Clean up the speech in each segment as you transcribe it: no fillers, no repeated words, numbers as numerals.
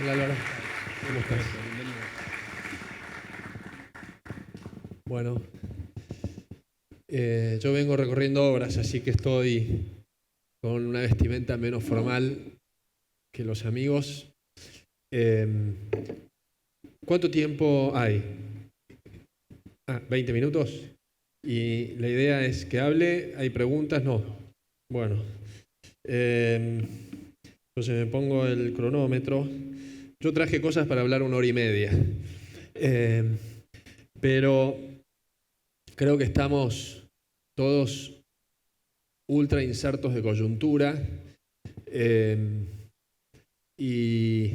Hola Álvaro, ¿cómo estás? Bueno, yo vengo recorriendo obras, así que estoy con una vestimenta menos formal que los amigos. Eh, ¿Cuánto tiempo hay? 20 minutos. Y la idea es que hable, ¿hay preguntas? No. Bueno, entonces me pongo el cronómetro. Yo traje cosas para hablar 1 hora y media. Pero creo que estamos todos ultra insertos de coyuntura y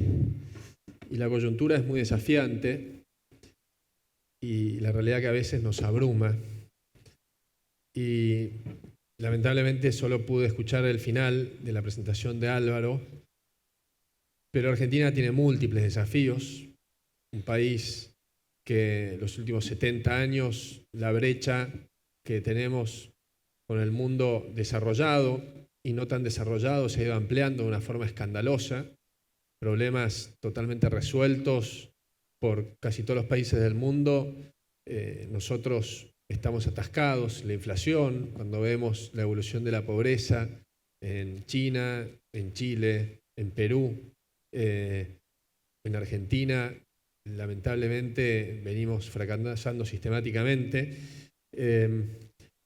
la coyuntura es muy desafiante y la realidad que a veces nos abruma. Y lamentablemente solo pude escuchar el final de la presentación de Álvaro, pero Argentina tiene múltiples desafíos, un país que los últimos 70 años, la brecha que tenemos con el mundo desarrollado y no tan desarrollado se ha ido ampliando de una forma escandalosa, problemas totalmente resueltos por casi todos los países del mundo. Nosotros estamos atascados, la inflación, cuando vemos la evolución de la pobreza en China, en Chile, en Perú, en Argentina, lamentablemente venimos fracasando sistemáticamente.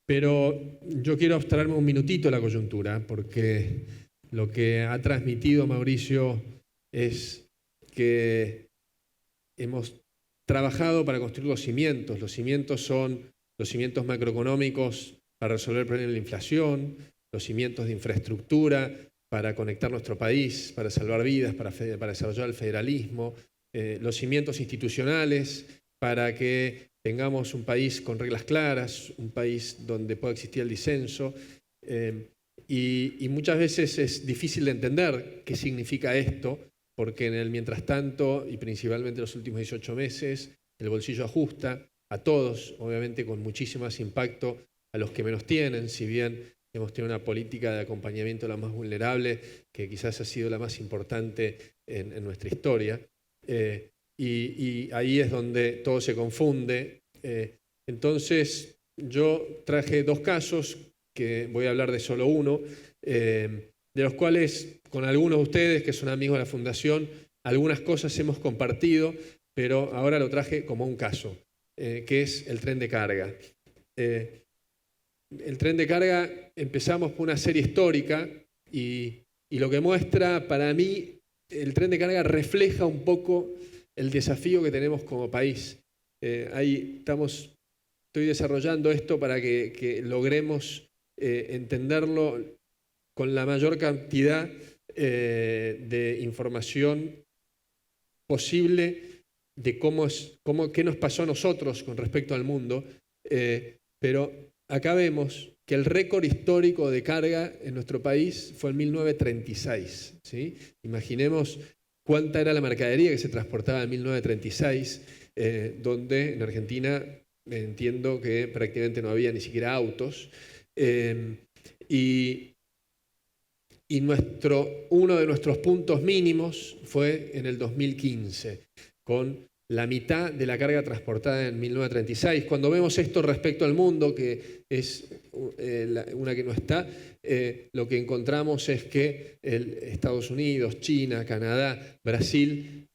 Pero yo quiero abstraerme un minutito de la coyuntura, porque lo que ha transmitido Mauricio es que hemos trabajado para construir los cimientos. Los cimientos son los cimientos macroeconómicos para resolver el problema de la inflación, los cimientos de infraestructura para conectar nuestro país, para salvar vidas, para desarrollar el federalismo, los cimientos institucionales para que tengamos un país con reglas claras, un país donde pueda existir el disenso. Y muchas veces es difícil de entender qué significa esto, porque en el mientras tanto, y principalmente en los últimos 18 meses, el bolsillo ajusta a todos, obviamente con muchísimo más impacto a los que menos tienen, si bien hemos tenido una política de acompañamiento a la más vulnerable, que quizás ha sido la más importante en nuestra historia. Y ahí es donde todo se confunde. Entonces, yo traje 2 casos, que voy a hablar de solo uno, de los cuales con algunos de ustedes que son amigos de la Fundación, algunas cosas hemos compartido, pero ahora lo traje como un caso, que es el tren de carga. El tren de carga, empezamos por una serie histórica y lo que muestra para mí, el tren de carga refleja un poco el desafío que tenemos como país. Estoy desarrollando esto para que logremos entenderlo con la mayor cantidad de información posible de qué nos pasó a nosotros con respecto al mundo. Pero acá vemos que el récord histórico de carga en nuestro país fue en 1936. ¿Sí? Imaginemos cuánta era la mercadería que se transportaba en 1936, donde en Argentina entiendo que prácticamente no había ni siquiera autos. Y uno de nuestros puntos mínimos fue en el 2015, con la mitad de la carga transportada en 1936. Cuando vemos esto respecto al mundo, que es una que no está, lo que encontramos es que Estados Unidos, China, Canadá, Brasil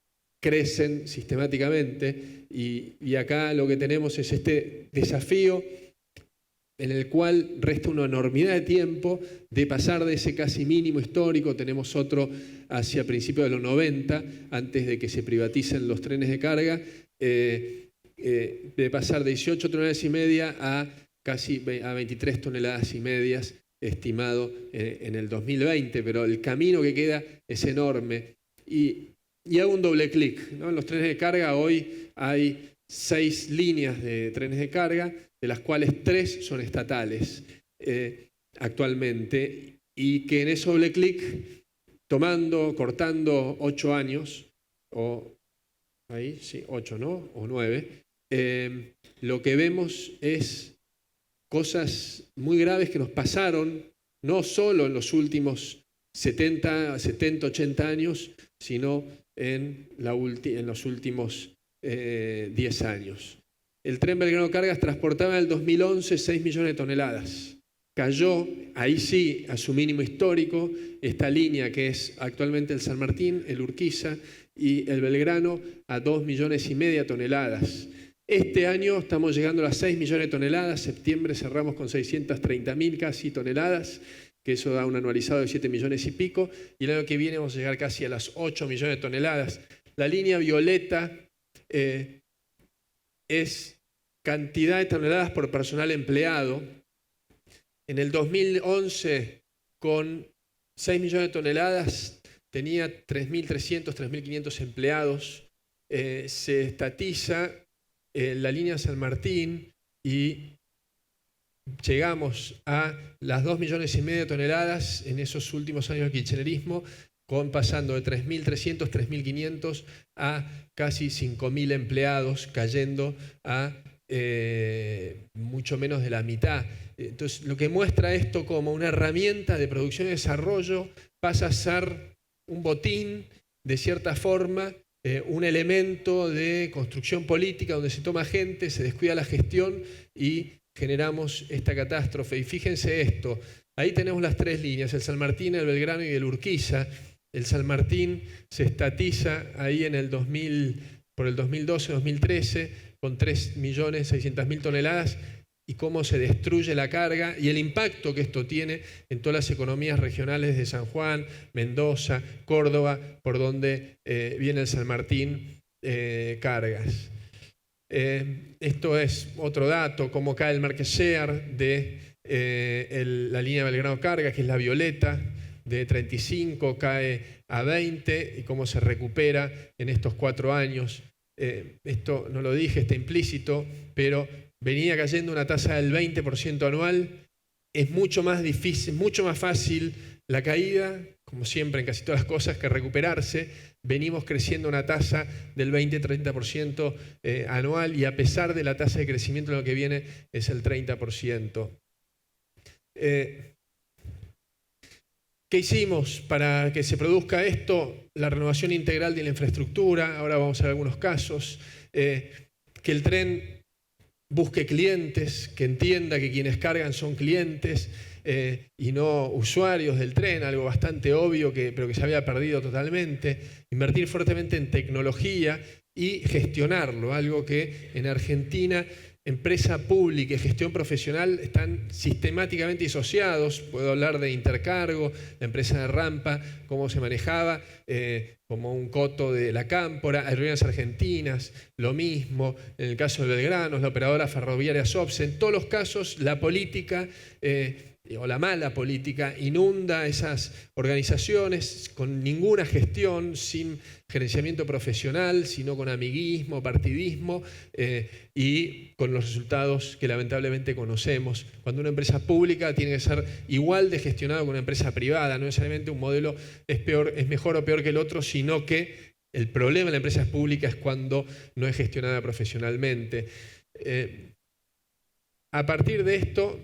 crecen sistemáticamente y acá lo que tenemos es este desafío en el cual resta una enormidad de tiempo de pasar de ese casi mínimo histórico. Tenemos otro hacia principios de los 90, antes de que se privaticen los trenes de carga, de pasar de 18 toneladas y media a casi a 23 toneladas y medias, estimado en el 2020, pero el camino que queda es enorme. Y hago un doble clic, ¿no? En los trenes de carga hoy hay 6 líneas de trenes de carga, de las cuales 3 son estatales actualmente, y que en ese doble clic, cortando 8 años, o ahí, sí, 8, ¿no? O 9, lo que vemos es cosas muy graves que nos pasaron, no solo en los últimos 70, 80 años, sino en los últimos 10 años. El tren Belgrano Cargas transportaba en el 2011 6 millones de toneladas. Cayó, ahí sí, a su mínimo histórico, esta línea que es actualmente el San Martín, el Urquiza y el Belgrano, a 2,5 millones de toneladas. Este año estamos llegando a las 6 millones de toneladas, septiembre cerramos con 630.000 casi toneladas, que eso da un anualizado de 7 millones y pico, y el año que viene vamos a llegar casi a las 8 millones de toneladas. La línea violeta es cantidad de toneladas por personal empleado. En el 2011, con 6 millones de toneladas, tenía 3.300, 3.500 empleados. Se estatiza la línea San Martín y llegamos a las 2,5 millones de toneladas en esos últimos años del kirchnerismo, pasando de 3.300, 3.500 a casi 5.000 empleados, cayendo a mucho menos de la mitad. Entonces, lo que muestra esto como una herramienta de producción y desarrollo pasa a ser un botín, de cierta forma, un elemento de construcción política donde se toma gente, se descuida la gestión y generamos esta catástrofe. Y fíjense esto, ahí tenemos las 3 líneas, el San Martín, el Belgrano y el Urquiza. El San Martín se estatiza ahí por el 2012-2013 con 3.600.000 toneladas y cómo se destruye la carga y el impacto que esto tiene en todas las economías regionales de San Juan, Mendoza, Córdoba, por donde viene el San Martín Cargas. Esto es otro dato, cómo cae el market share de la línea Belgrano Cargas, que es la violeta, de 35 cae a 20 y cómo se recupera en estos 4 años. Esto no lo dije, está implícito, pero venía cayendo una tasa del 20% anual. Es mucho más difícil, mucho más fácil la caída, como siempre en casi todas las cosas, que recuperarse. Venimos creciendo una tasa del 20-30% anual y a pesar de la tasa de crecimiento lo que viene es el 30%. ¿Qué hicimos para que se produzca esto? La renovación integral de la infraestructura, ahora vamos a ver algunos casos, que el tren busque clientes, que entienda que quienes cargan son clientes y no usuarios del tren, algo bastante obvio pero que se había perdido totalmente. Invertir fuertemente en tecnología y gestionarlo, algo que en Argentina empresa pública y gestión profesional están sistemáticamente disociados. Puedo hablar de Intercargo, la empresa de Rampa, cómo se manejaba como un coto de la Cámpora, Aerolíneas Argentinas, lo mismo. En el caso del Belgrano, la operadora ferroviaria SOPSE. En todos los casos, la política o la mala política inunda esas organizaciones con ninguna gestión, sin gerenciamiento profesional, sino con amiguismo, partidismo y con los resultados que lamentablemente conocemos. Cuando una empresa pública tiene que ser igual de gestionada que una empresa privada, no necesariamente un modelo es mejor o peor que el otro, sino que el problema de la empresa pública es cuando no es gestionada profesionalmente. A partir de esto,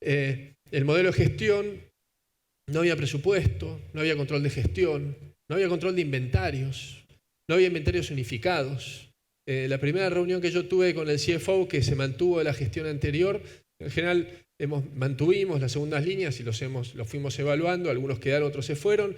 el modelo de gestión, no había presupuesto, no había control de gestión, no había control de inventarios, no había inventarios unificados. La primera reunión que yo tuve con el CFO, que se mantuvo de la gestión anterior, en general mantuvimos las segundas líneas y los fuimos evaluando, algunos quedaron, otros se fueron.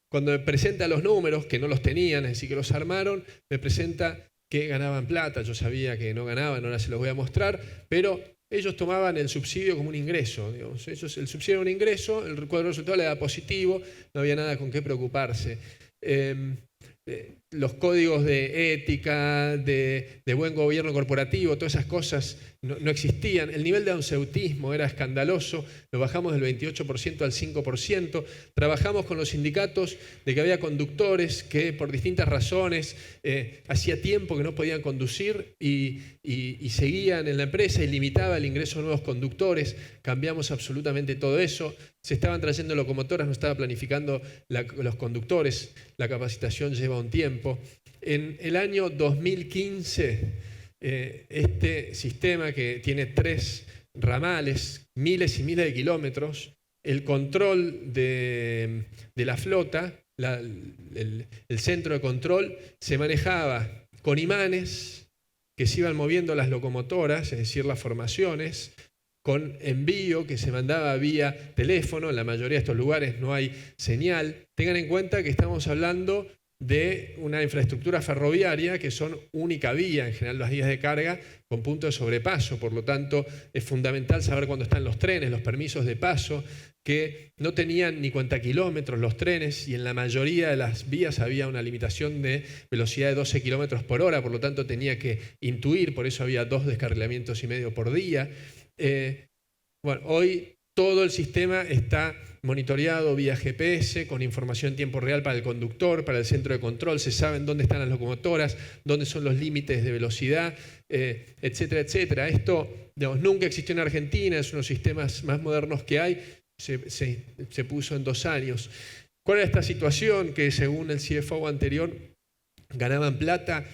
Cuando me presenta los números, que no los tenían, así que los armaron, me presenta que ganaban plata. Yo sabía que no ganaban, ahora se los voy a mostrar, pero ellos tomaban el subsidio como un ingreso. Digamos. El subsidio era un ingreso, el cuadro de resultados le da positivo, no había nada con qué preocuparse. Los códigos de ética, de buen gobierno corporativo, todas esas cosas no existían. El nivel de ausentismo era escandaloso, lo bajamos del 28% al 5%. Trabajamos con los sindicatos de que había conductores que por distintas razones hacía tiempo que no podían conducir y seguían en la empresa y limitaba el ingreso de nuevos conductores. Cambiamos absolutamente todo eso. Se estaban trayendo locomotoras, no estaba planificando los conductores. La capacitación lleva un tiempo. En el año 2015, este sistema que tiene 3 ramales, miles y miles de kilómetros, el control de la flota el centro de control se manejaba con imanes que se iban moviendo las locomotoras, es decir, las formaciones, con envío que se mandaba vía teléfono. En la mayoría de estos lugares no hay señal. Tengan en cuenta que estamos hablando de una infraestructura ferroviaria que son única vía, en general las vías de carga, con punto de sobrepaso. Por lo tanto, es fundamental saber cuándo están los trenes, los permisos de paso, que no tenían ni cuentakilómetros los trenes, y en la mayoría de las vías había una limitación de velocidad de 12 kilómetros por hora, por lo tanto tenía que intuir, por eso había 2 descarrilamientos y medio por día. Bueno, hoy todo el sistema está monitoreado vía GPS, con información en tiempo real para el conductor, para el centro de control. Se saben dónde están las locomotoras, dónde son los límites de velocidad, etcétera, etcétera. Esto, digamos, nunca existió en Argentina, es uno de los sistemas más modernos que hay. Se puso en 2 años. ¿Cuál era esta situación? Que según el CFO anterior ganaban plata.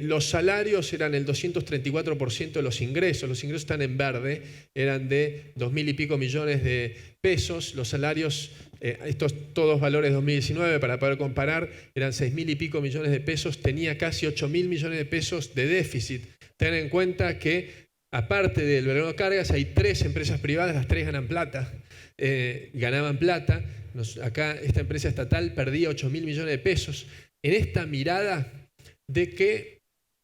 Los salarios eran el 234% de los ingresos están en verde, eran de 2.000 y pico millones de pesos. Los salarios, estos todos valores 2019 para poder comparar, eran 6.000 y pico millones de pesos, tenía casi 8.000 millones de pesos de déficit. Tengan en cuenta que aparte del verano de cargas hay 3 empresas privadas, las 3 ganan plata, ganaban plata. Acá esta empresa estatal perdía 8.000 millones de pesos. En esta mirada de que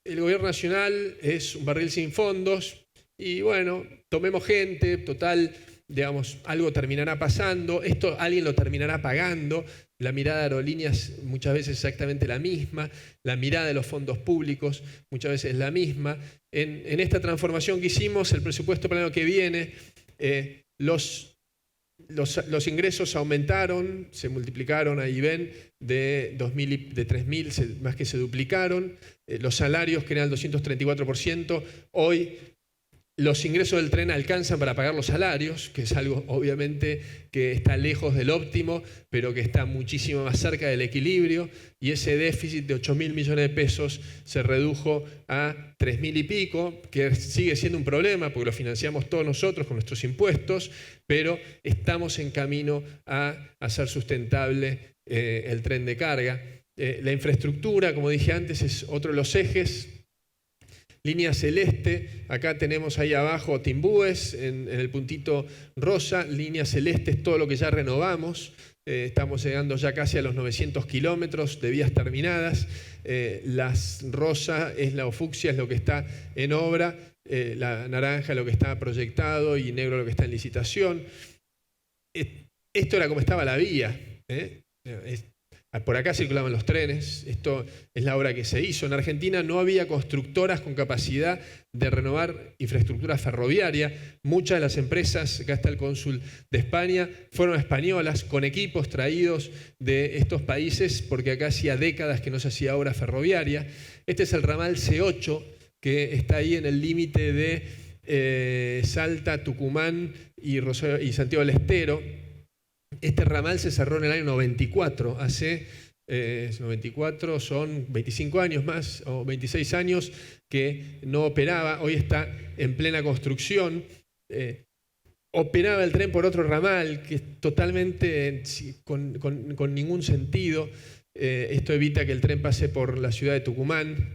el gobierno nacional es un barril sin fondos y bueno, tomemos gente, total, digamos, algo terminará pasando, esto alguien lo terminará pagando. La mirada de aerolíneas muchas veces es exactamente la misma, la mirada de los fondos públicos muchas veces es la misma. En esta transformación que hicimos, el presupuesto para el año que viene, los ingresos aumentaron, se multiplicaron, ahí ven, de 3.000, más que se duplicaron. Los salarios, que eran el 234%, hoy los ingresos del tren alcanzan para pagar los salarios, que es algo obviamente que está lejos del óptimo, pero que está muchísimo más cerca del equilibrio, y ese déficit de 8.000 millones de pesos se redujo a 3.000 y pico, que sigue siendo un problema porque lo financiamos todos nosotros con nuestros impuestos, pero estamos en camino a hacer sustentable el tren de carga. La infraestructura, como dije antes, es otro de los ejes. Línea celeste, acá tenemos ahí abajo Timbúes, en el puntito rosa. Línea celeste es todo lo que ya renovamos. Estamos llegando ya casi a los 900 kilómetros de vías terminadas. Las rosa es la fucsia, es lo que está en obra. La naranja es lo que está proyectado y negro lo que está en licitación. Esto era como estaba la vía. Por acá circulaban los trenes, esto es la obra que se hizo. En Argentina no había constructoras con capacidad de renovar infraestructura ferroviaria. Muchas de las empresas, acá está el cónsul de España, fueron españolas con equipos traídos de estos países porque acá hacía décadas que no se hacía obra ferroviaria. Este es el ramal C8 que está ahí en el límite de Salta, Tucumán y Santiago del Estero. Este ramal se cerró en el año 94, hace 94 son 25 años más o 26 años que no operaba, hoy está en plena construcción. Operaba el tren por otro ramal que es totalmente con ningún sentido. Esto evita que el tren pase por la ciudad de Tucumán.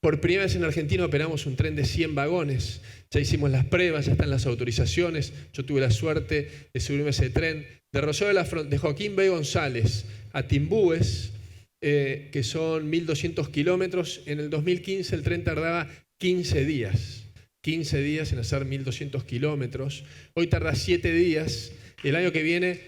Por primera vez en Argentina operamos un tren de 100 vagones. Ya hicimos las pruebas, ya están las autorizaciones. Yo tuve la suerte de subirme a ese tren. De Joaquín B. González a Timbúes, que son 1.200 kilómetros. En el 2015 el tren tardaba 15 días. 15 días en hacer 1.200 kilómetros. Hoy tarda 7 días. El año que viene...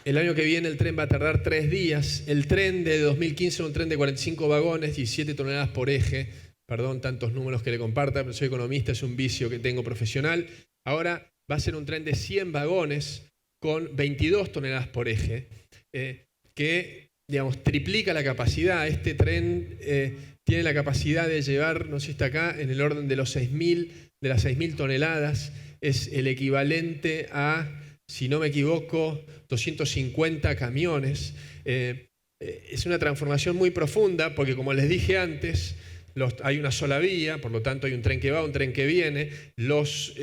El año que viene el tren va a tardar 3 días. El tren de 2015 era un tren de 45 vagones, 17 toneladas por eje. Perdón, tantos números que le comparta, pero soy economista, es un vicio que tengo profesional. Ahora va a ser un tren de 100 vagones con 22 toneladas por eje, que, digamos, triplica la capacidad. Este tren tiene la capacidad de llevar, no sé si está acá, en el orden de las 6.000 toneladas. Es el equivalente a, si no me equivoco, 250 camiones. Es una transformación muy profunda porque, como les dije antes, hay una sola vía, por lo tanto hay un tren que va, un tren que viene. Los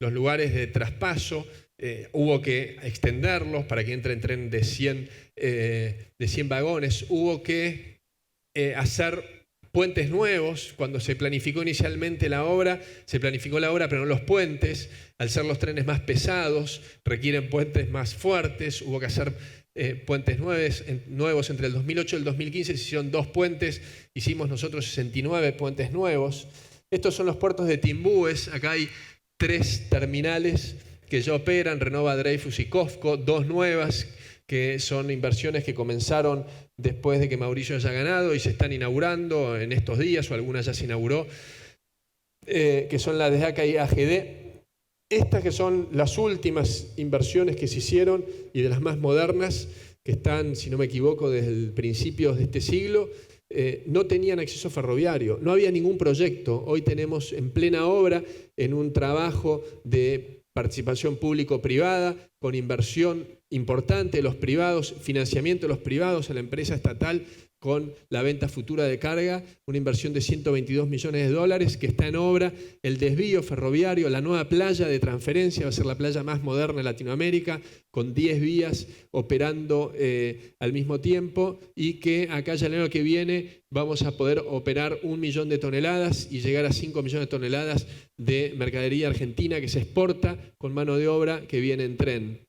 lugares de traspaso hubo que extenderlos para que entre en tren de 100 vagones. Hubo que hacer puentes nuevos. Cuando se planificó inicialmente la obra, se planificó la obra pero no los puentes. Al ser los trenes más pesados, requieren puentes más fuertes. Hubo que hacer puentes nuevos. Entre el 2008 y el 2015 se hicieron 2 puentes. Hicimos nosotros 69 puentes nuevos. Estos son los puertos de Timbúes. Acá hay 3 terminales que ya operan, Renova, Dreyfus y COFCO, 2 nuevas que son inversiones que comenzaron después de que Mauricio haya ganado y se están inaugurando en estos días, o alguna ya se inauguró, que son las de ACA y AGD. Estas que son las últimas inversiones que se hicieron y de las más modernas, que están, si no me equivoco, desde el principio de este siglo, no tenían acceso ferroviario, no había ningún proyecto. Hoy tenemos en plena obra, en un trabajo de participación público-privada, con inversión importante de los privados, financiamiento de los privados a la empresa estatal con la venta futura de carga, una inversión de 122 millones de dólares que está en obra, el desvío ferroviario, la nueva playa de transferencia, va a ser la playa más moderna de Latinoamérica, con 10 vías operando al mismo tiempo, y que acá ya el año que viene vamos a poder operar 1 millón de toneladas y llegar a 5 millones de toneladas de mercadería argentina que se exporta con mano de obra que viene en tren.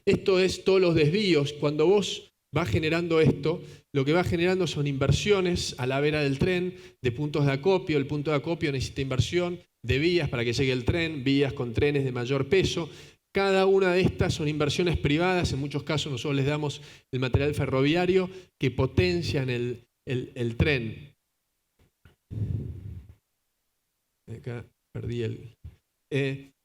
Esto es todos los desvíos. Cuando vos vas generando esto, lo que va generando son inversiones a la vera del tren, de puntos de acopio. El punto de acopio necesita inversión, de vías para que llegue el tren, vías con trenes de mayor peso. Cada una de estas son inversiones privadas. En muchos casos nosotros les damos el material ferroviario que potencian el tren. Acá perdí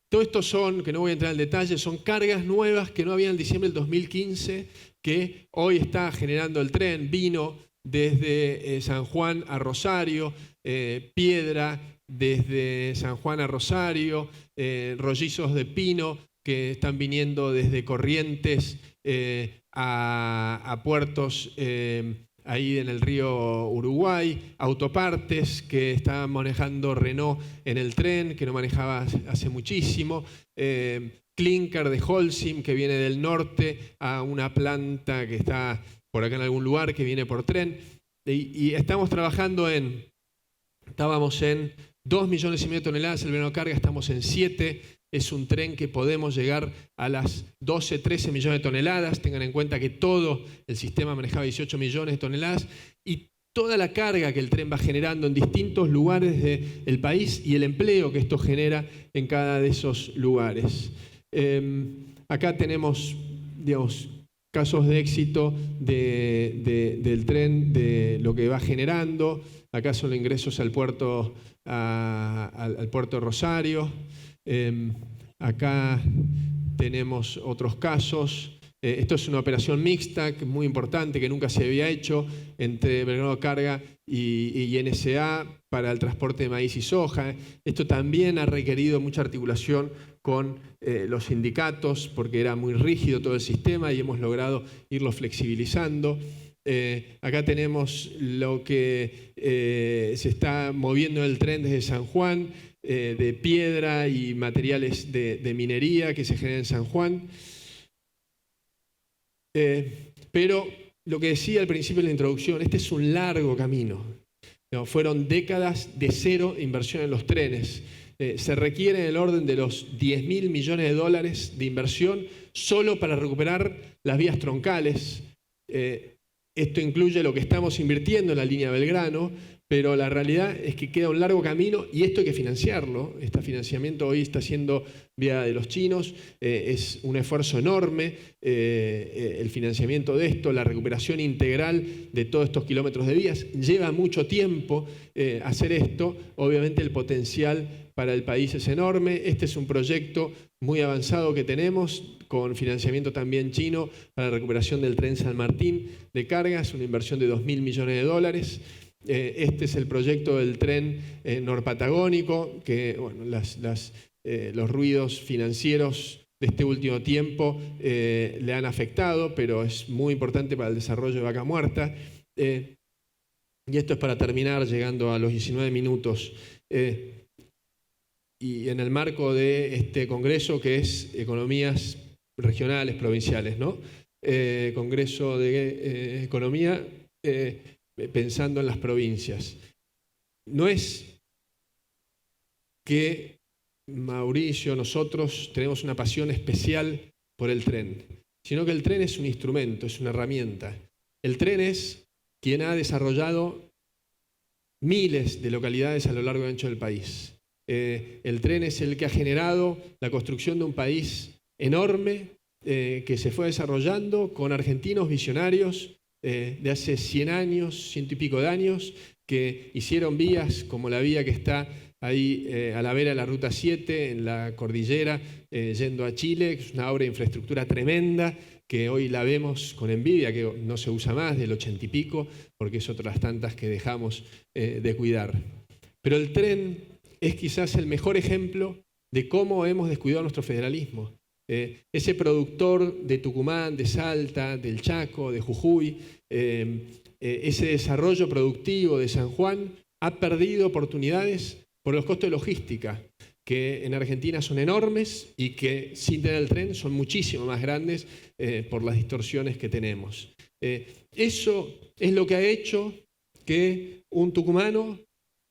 todo esto son, que no voy a entrar en detalle, son cargas nuevas que no había en diciembre del 2015, que hoy está generando el tren. Vino desde San Juan a Rosario, piedra desde San Juan a Rosario, rollizos de pino que están viniendo desde Corrientes a puertos ahí en el río Uruguay, autopartes que está manejando Renault en el tren, que no manejaba hace muchísimo, clinker de Holcim que viene del norte a una planta que está por acá en algún lugar que viene por tren, y estamos trabajando estábamos en 2,5 millones de toneladas, el verano carga estamos en 7. Es un tren que podemos llegar a las 12, 13 millones de toneladas. Tengan en cuenta que todo el sistema manejaba 18 millones de toneladas, y toda la carga que el tren va generando en distintos lugares del país y el empleo que esto genera en cada de esos lugares. Acá tenemos, digamos, casos de éxito del tren, de lo que va generando. Acá son los ingresos al puerto, al puerto de Rosario. Acá tenemos otros casos. Esto es una operación mixta muy importante que nunca se había hecho entre Belgrano Carga y NSA para el transporte de maíz y soja. Esto también ha requerido mucha articulación con los sindicatos porque era muy rígido todo el sistema y hemos logrado irlo flexibilizando. Acá tenemos lo que se está moviendo en el tren desde San Juan, de piedra y materiales de minería que se generan en San Juan. Pero lo que decía al principio de la introducción, este es un largo camino. No, fueron décadas de cero inversión en los trenes. Se requiere en el orden de los 10.000 millones de dólares de inversión solo para recuperar las vías troncales. Esto incluye lo que estamos invirtiendo en la línea Belgrano, pero la realidad es que queda un largo camino y esto hay que financiarlo. Este financiamiento hoy está siendo vía de los chinos, es un esfuerzo enorme el financiamiento de esto, la recuperación integral de todos estos kilómetros de vías. Lleva mucho tiempo hacer esto, obviamente el potencial para el país es enorme. Este es un proyecto muy avanzado que tenemos, con financiamiento también chino para la recuperación del tren San Martín de cargas, una inversión de 2.000 millones de dólares. Este es el proyecto del tren norpatagónico, que bueno, los ruidos financieros de este último tiempo le han afectado, pero es muy importante para el desarrollo de Vaca Muerta. y esto es para terminar, llegando a los 19 minutos, y en el marco de este congreso que es Economías Regionales, Provinciales, ¿no? Congreso de Economía pensando en las provincias. No es que Mauricio, nosotros tenemos una pasión especial por el tren, sino que el tren es un instrumento, es una herramienta. El tren es quien ha desarrollado miles de localidades a lo largo y ancho del país. El tren es el que ha generado la construcción de un país enorme que se fue desarrollando con argentinos visionarios de hace 100 años, 100 y pico de años, que hicieron vías como la vía que está ahí a la vera de la Ruta 7, en la cordillera, yendo a Chile, que es una obra de infraestructura tremenda, que hoy la vemos con envidia, que no se usa más, del 80 y pico, porque es otra de las tantas que dejamos de cuidar. Pero el tren es quizás el mejor ejemplo de cómo hemos descuidado nuestro federalismo. Ese productor de Tucumán, de Salta, del Chaco, de Jujuy, ese desarrollo productivo de San Juan ha perdido oportunidades por los costos de logística, que en Argentina son enormes y que sin tener el tren son muchísimo más grandes por las distorsiones que tenemos. Eso es lo que ha hecho que un tucumano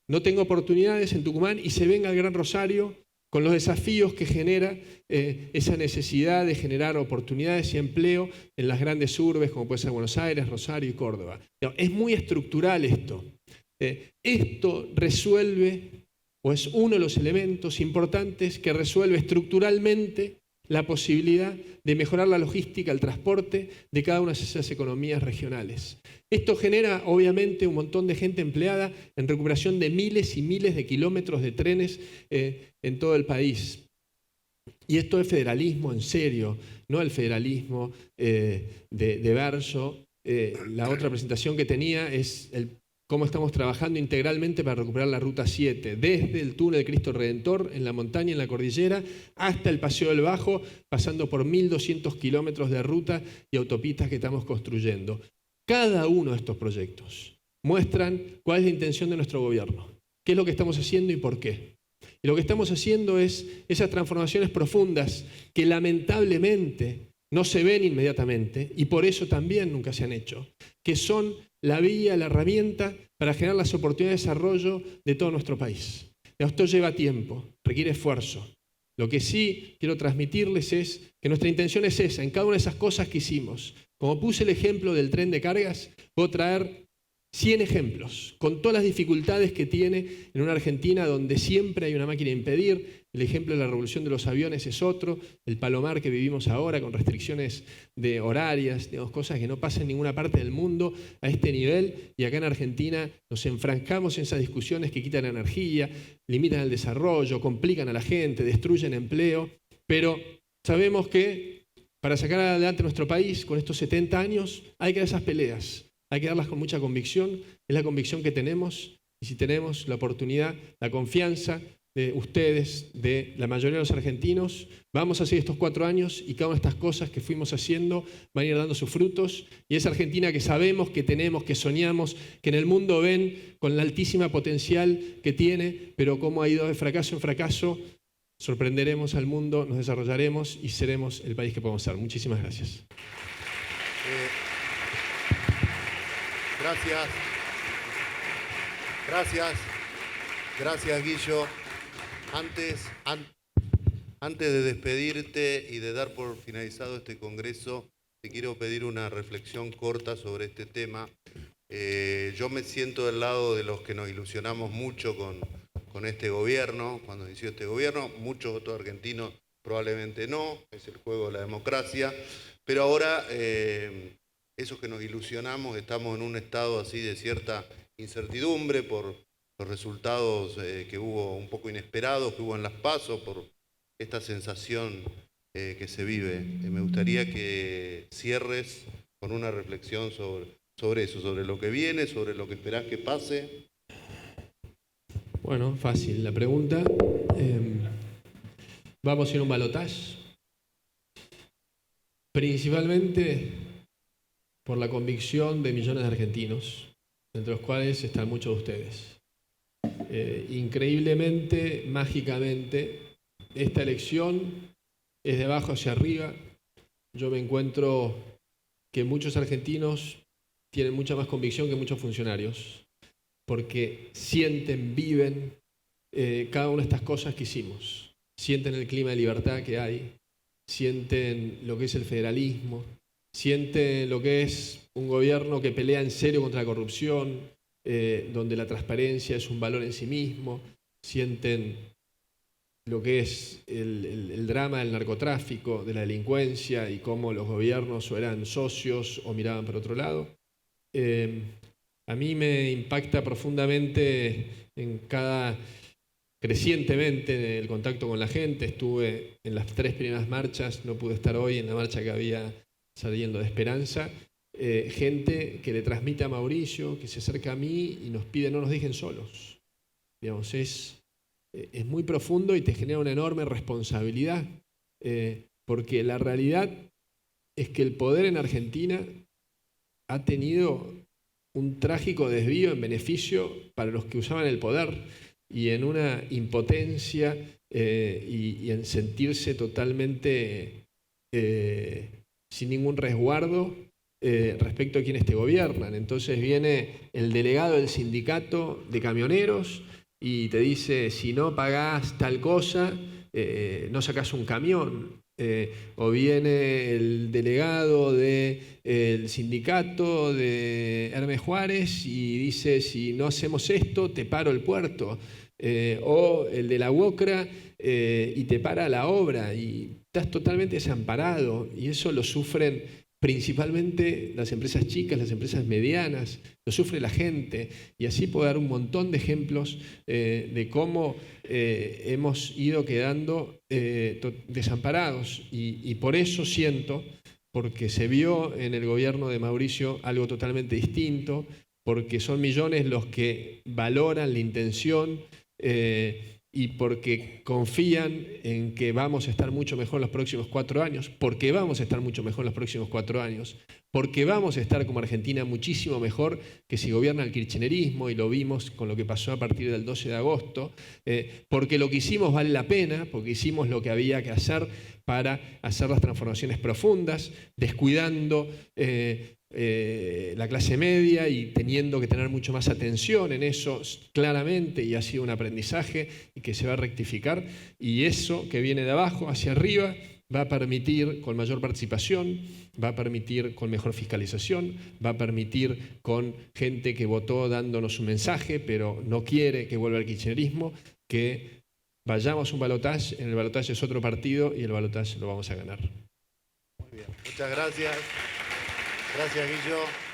no tenga oportunidades en Tucumán y se venga al Gran Rosario con los desafíos que genera esa necesidad de generar oportunidades y empleo en las grandes urbes como puede ser Buenos Aires, Rosario y Córdoba. Es muy estructural esto. Esto resuelve, o es uno de los elementos importantes que resuelve estructuralmente la posibilidad de mejorar la logística, el transporte de cada una de esas economías regionales. Esto genera, obviamente, un montón de gente empleada en recuperación de miles y miles de kilómetros de trenes en todo el país. Y esto es federalismo en serio, no el federalismo de verso. La otra presentación que tenía es cómo estamos trabajando integralmente para recuperar la Ruta 7, desde el túnel de Cristo Redentor en la montaña, en la cordillera, hasta el Paseo del Bajo, pasando por 1.200 kilómetros de ruta y autopistas que estamos construyendo. Cada uno de estos proyectos muestran cuál es la intención de nuestro gobierno, qué es lo que estamos haciendo y por qué. Y lo que estamos haciendo es esas transformaciones profundas que lamentablemente no se ven inmediatamente y por eso también nunca se han hecho, que son la vía, la herramienta para generar las oportunidades de desarrollo de todo nuestro país. Esto lleva tiempo, requiere esfuerzo. Lo que sí quiero transmitirles es que nuestra intención es esa, en cada una de esas cosas que hicimos. Como puse el ejemplo del tren de cargas, puedo traer 100 ejemplos, con todas las dificultades que tiene en una Argentina donde siempre hay una máquina de impedir. El ejemplo de la revolución de los aviones es otro, el palomar que vivimos ahora con restricciones de horarias, digamos, cosas que no pasan en ninguna parte del mundo a este nivel, y acá en Argentina nos enfrascamos en esas discusiones que quitan energía, limitan el desarrollo, complican a la gente, destruyen empleo, pero sabemos que para sacar adelante nuestro país con estos 70 años hay que dar esas peleas, hay que darlas con mucha convicción, es la convicción que tenemos, y si tenemos la oportunidad, la confianza de ustedes, de la mayoría de los argentinos, vamos a hacer estos 4 años y cada una de estas cosas que fuimos haciendo van a ir dando sus frutos, y esa Argentina que sabemos, que tenemos, que soñamos, que en el mundo ven con la altísima potencial que tiene, pero cómo ha ido de fracaso en fracaso, sorprenderemos al mundo, nos desarrollaremos y seremos el país que podemos ser. Muchísimas gracias. Gracias, Guillo. Antes de despedirte y de dar por finalizado este congreso, te quiero pedir una reflexión corta sobre este tema. Yo me siento del lado de los que nos ilusionamos mucho con este gobierno, cuando inició este gobierno. Muchos otros argentinos probablemente no, es el juego de la democracia, pero ahora esos que nos ilusionamos estamos en un estado así de cierta incertidumbre por los resultados que hubo un poco inesperados, que hubo en las PASO, por esta sensación que se vive. Me gustaría que cierres con una reflexión sobre eso, sobre lo que viene, sobre lo que esperás que pase. Bueno, fácil la pregunta. Vamos a ir a un balotaje, principalmente por la convicción de millones de argentinos entre los cuales están muchos de ustedes. Increíblemente, mágicamente, esta elección es de abajo hacia arriba. Yo me encuentro que muchos argentinos tienen mucha más convicción que muchos funcionarios, porque sienten, viven cada una de estas cosas que hicimos. Sienten el clima de libertad que hay, sienten lo que es el federalismo, sienten lo que es un gobierno que pelea en serio contra la corrupción, donde la transparencia es un valor en sí mismo, sienten lo que es el drama del narcotráfico, de la delincuencia y cómo los gobiernos o eran socios o miraban por otro lado. A mí me impacta profundamente crecientemente en el contacto con la gente. Estuve en las 3 primeras marchas, no pude estar hoy en la marcha que había saliendo de Esperanza. Gente que le transmite a Mauricio, que se acerca a mí y nos pide no nos dejen solos. Digamos, es muy profundo y te genera una enorme responsabilidad, porque la realidad es que el poder en Argentina ha tenido un trágico desvío en beneficio para los que usaban el poder y en una impotencia y en sentirse totalmente sin ningún resguardo respecto a quienes te gobiernan. Entonces viene el delegado del sindicato de camioneros y te dice, si no pagás tal cosa, no sacás un camión. O viene el delegado del sindicato de Hermes Juárez y dice, si no hacemos esto, te paro el puerto. O el de la UOCRA y te para la obra y estás totalmente desamparado, y eso lo sufren principalmente las empresas chicas, las empresas medianas, lo sufre la gente, y así puedo dar un montón de ejemplos de cómo hemos ido quedando desamparados, y por eso siento, porque se vio en el gobierno de Mauricio algo totalmente distinto, porque son millones los que valoran la intención y porque confían en que vamos a estar mucho mejor en los próximos 4 años, porque vamos a estar mucho mejor en los próximos 4 años, porque vamos a estar como Argentina muchísimo mejor que si gobierna el kirchnerismo, y lo vimos con lo que pasó a partir del 12 de agosto, porque lo que hicimos vale la pena, porque hicimos lo que había que hacer para hacer las transformaciones profundas, descuidando la clase media y teniendo que tener mucho más atención en eso claramente, y ha sido un aprendizaje y que se va a rectificar, y eso que viene de abajo hacia arriba va a permitir con mayor participación, va a permitir con mejor fiscalización, va a permitir con gente que votó dándonos un mensaje pero no quiere que vuelva el kirchnerismo, que vayamos a un balotaje. En el balotaje es otro partido y el balotaje lo vamos a ganar. Muy bien, muchas gracias. Gracias, Guillo.